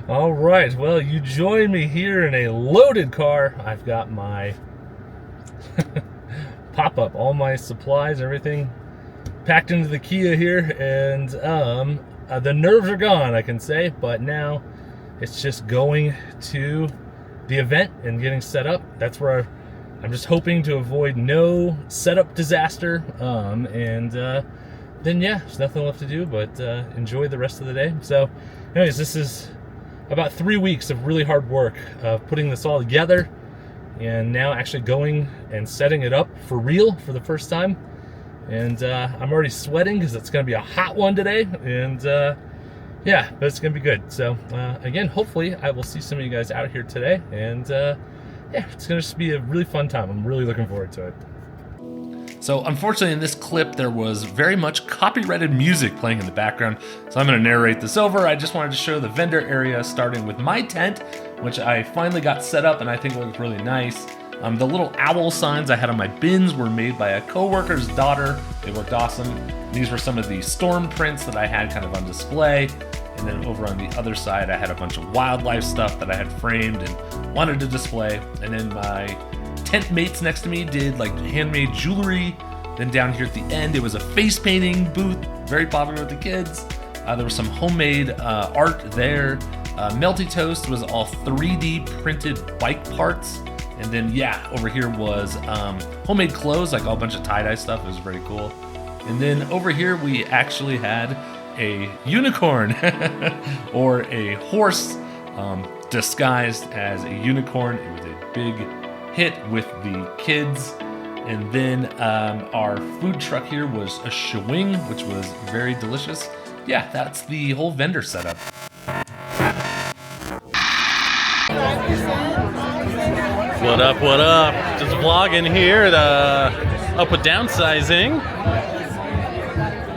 All right, well, you join me here in a loaded car. I've got my pop-up, all my supplies, everything packed into the Kia here, and the nerves are gone, I can say, but now it's just going to the event and getting set up. That's where I'm just hoping to avoid no setup disaster, and then yeah, there's nothing left to do but enjoy the rest of the day. So anyways, this is about 3 weeks of really hard work of putting this all together, and now actually going and setting it up for real for the first time. And I'm already sweating because it's going to be a hot one today, and yeah, but it's going to be good. So again, hopefully I will see some of you guys out here today, and yeah, it's going to just be a really fun time. I'm really looking forward to it. So unfortunately in this clip there was very much copyrighted music playing in the background, so I'm going to narrate this over. I just wanted to show the vendor area starting with my tent, which I finally got set up and I think it looks really nice. The little owl signs I had on my bins were made by a co-worker's daughter. They worked awesome. These were some of the storm prints that I had kind of on display. And then over on the other side I had a bunch of wildlife stuff that I had framed and wanted to display. And then my tent mates next to me did like handmade jewelry. Then down here at the end it was a face painting booth, very popular with the kids. There was some homemade art there. Melty Toast was all 3D printed bike parts. And then yeah, over here was homemade clothes, like all a bunch of tie-dye stuff. It was very cool. And then over here we actually had a unicorn or a horse disguised as a unicorn. It was a big hit with the kids. And then our food truck here was a shawing, which was very delicious. Yeah, that's the whole vendor setup. What up, what up? Just vlogging here at Up With Downsizing.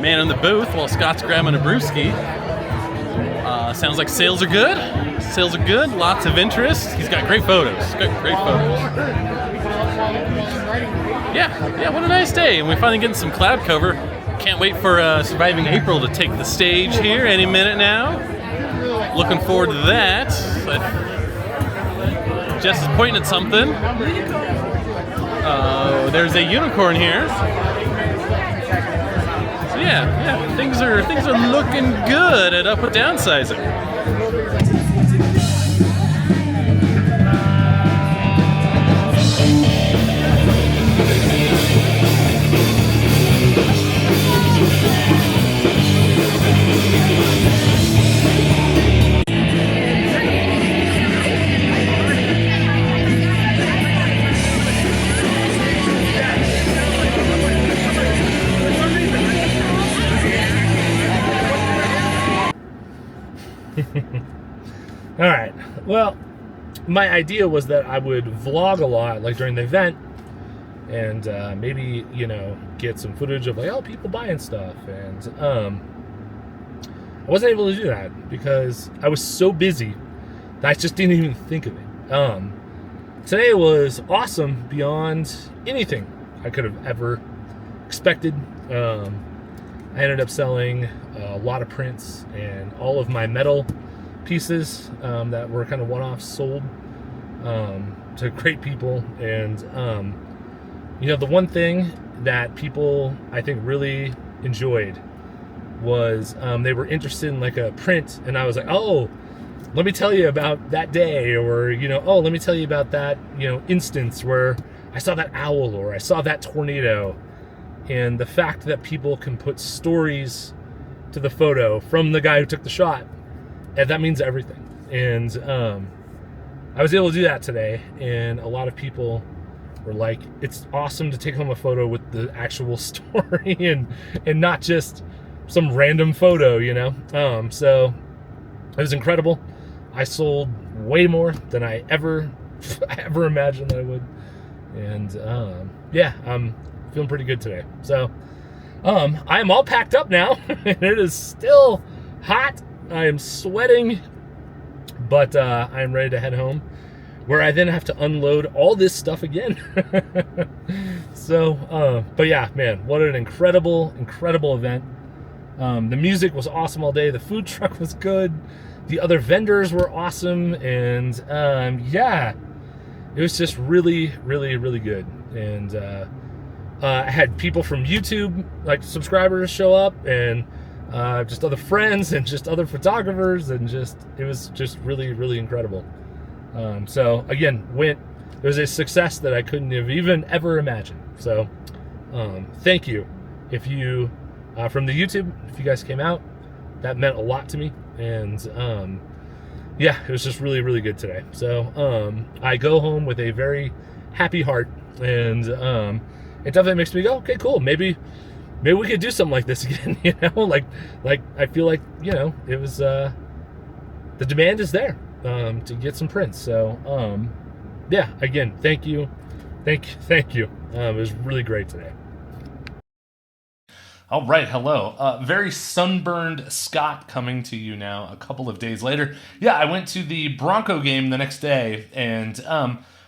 Man in the booth while Scott's grabbing a brewski. Sounds like sales are good. Sales are good, lots of interest. He's got great photos, great photos. Yeah, what a nice day. And we're finally getting some cloud cover. Can't wait for Surviving April to take the stage here any minute now. Looking forward to that. Jess is pointing at something. There's a unicorn here. So yeah, things are looking good at Up With Downsizing. All right, well, my idea was that I would vlog a lot, like during the event, and maybe, you know, get some footage of like, oh, people buying stuff. And I wasn't able to do that because I was so busy that I just didn't even think of it. Today was awesome beyond anything I could have ever expected. I ended up selling a lot of prints, and all of my metal pieces that were kind of one-offs sold to great people. And you know, the one thing that people I think really enjoyed was they were interested in like a print, and I was like, oh, let me tell you about that day, or, you know, oh, let me tell you about that, you know, instance where I saw that owl or I saw that tornado. And the fact that people can put stories to the photo from the guy who took the shot, and that means everything. And I was able to do that today, and a lot of people were like, it's awesome to take home a photo with the actual story and not just some random photo, you know. So it was incredible. I sold way more than I ever imagined that I would. And yeah, I'm feeling pretty good today. So I am all packed up now. It is still hot. I am sweating, but I am ready to head home, where I then have to unload all this stuff again. So, but yeah, man, what an incredible event. The music was awesome all day. The food truck was good. the other vendors were awesome, and yeah, it was just really, really, really good. And I had people from YouTube, like subscribers, show up, and just other friends and just other photographers, and just it was just really, really incredible. So again, it was a success that I couldn't have even ever imagined. So thank you if you from the YouTube, if you guys came out, that meant a lot to me. And yeah, it was just really, really good today. So I go home with a very happy heart, and it definitely makes me go, okay, cool, maybe we could do something like this again. You know, like I feel like, you know, it was the demand is there to get some prints. So yeah, again, thank you. It was really great today. All right, hello. Very sunburned Scott coming to you now a couple of days later. Yeah, I went to the Bronco game the next day, and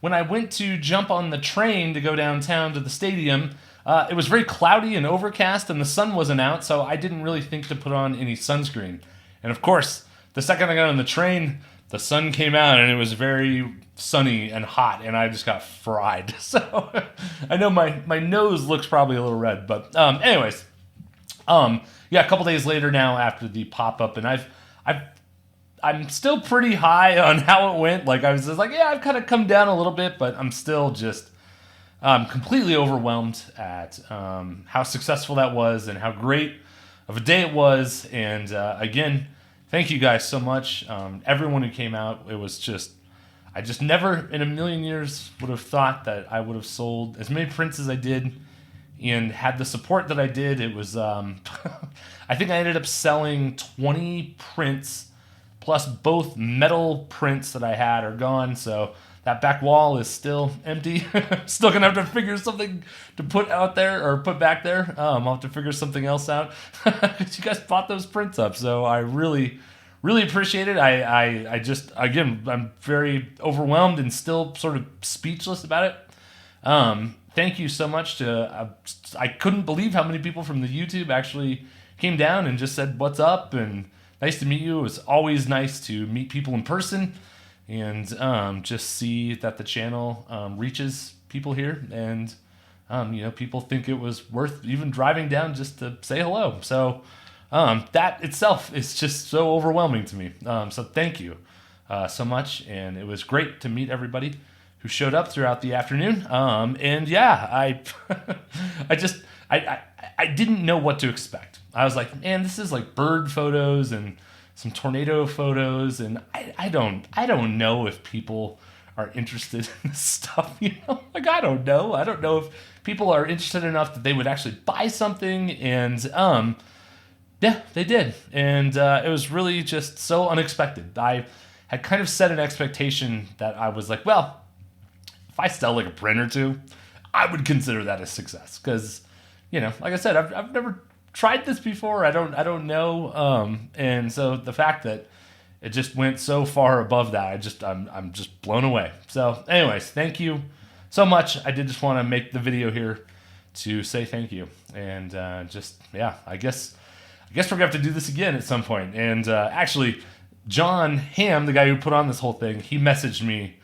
when I went to jump on the train to go downtown to the stadium, it was very cloudy and overcast, and the sun wasn't out, so I didn't really think to put on any sunscreen. And of course, the second I got on the train, the sun came out, and it was very sunny and hot, and I just got fried. So I know my nose looks probably a little red, but anyways. Yeah, a couple days later now after the pop-up, and I'm still pretty high on how it went. Like, I was just like, yeah, I've kind of come down a little bit, but I'm still just completely overwhelmed at how successful that was and how great of a day it was. And again, thank you guys so much. Everyone who came out, it was just, I just never in a million years would have thought that I would have sold as many prints as I did and had the support that I did. It was, I think I ended up selling 20 prints, plus both metal prints that I had are gone, so that back wall is still empty. Still gonna have to figure something to put out there, or put back there. I'll have to figure something else out. You guys bought those prints up, so I really, really appreciate it. I just, again, I'm very overwhelmed and still sort of speechless about it. Thank you so much to, I couldn't believe how many people from the YouTube actually came down and just said, what's up, and nice to meet you. It was always nice to meet people in person and just see that the channel reaches people here, and you know, people think it was worth even driving down just to say hello. So that itself is just so overwhelming to me. So thank you so much, and it was great to meet everybody who showed up throughout the afternoon. And yeah, I didn't know what to expect. I was like, man, this is like bird photos and some tornado photos, and I don't know if people are interested in this stuff, you know? Like, I don't know if people are interested enough that they would actually buy something. And yeah, they did. And it was really just so unexpected. I had kind of set an expectation that I was like, well, if I sell like a print or two, I would consider that a success. Because, you know, like I said, I've never tried this before. I don't know. And so the fact that it just went so far above that, I'm just blown away. So anyways, thank you so much. I did just want to make the video here to say thank you. And just, yeah, I guess we're gonna have to do this again at some point. And actually, John Hamm, the guy who put on this whole thing, he messaged me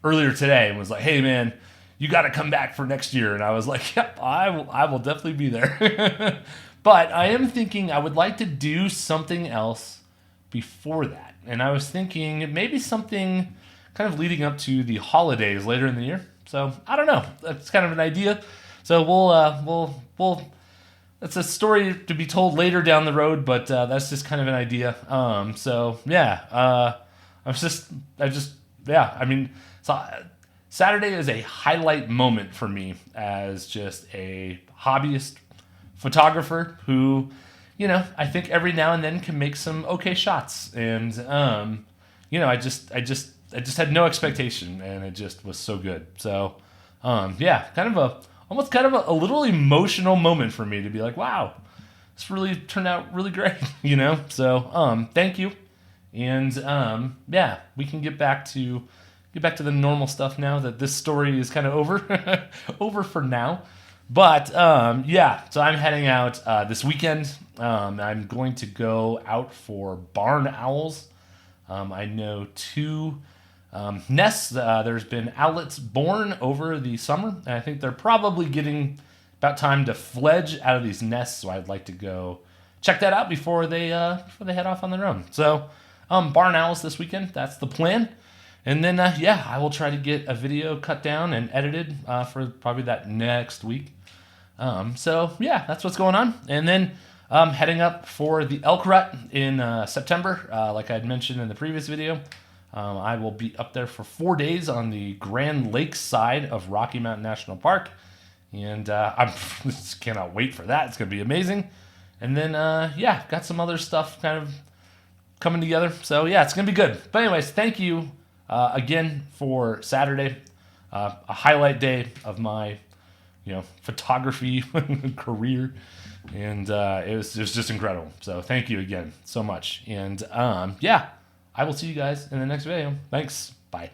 earlier today and was like, hey man, you got to come back for next year. And I was like, yep, I will definitely be there. But I am thinking I would like to do something else before that. And I was thinking maybe something kind of leading up to the holidays later in the year. So I don't know. That's kind of an idea. So we'll that's a story to be told later down the road, but that's just kind of an idea. So yeah, I mean, so Saturday is a highlight moment for me as just a hobbyist photographer who, you know, I think every now and then can make some okay shots. And you know, I just had no expectation, and it just was so good. So yeah, almost kind of a little emotional moment for me to be like, wow, this really turned out really great, you know? So thank you. And yeah, we can get back to the normal stuff now that this story is kind of over over for now. But yeah, so I'm heading out this weekend. I'm going to go out for barn owls. I know two nests. There's been owlets born over the summer, and I think they're probably getting about time to fledge out of these nests. So I'd like to go check that out before they head off on their own. So barn owls this weekend. That's the plan. And then, yeah, I will try to get a video cut down and edited for probably that next week. So, yeah, that's what's going on. And then heading up for the elk rut in September, like I had mentioned in the previous video. I will be up there for 4 days on the Grand Lakes side of Rocky Mountain National Park. And I just cannot wait for that. It's going to be amazing. And then, yeah, got some other stuff kind of coming together. So, yeah, it's going to be good. But anyways, thank you again for Saturday, a highlight day of my, photography career, and it was just incredible. So thank you again so much, and yeah, I will see you guys in the next video. Thanks. Bye.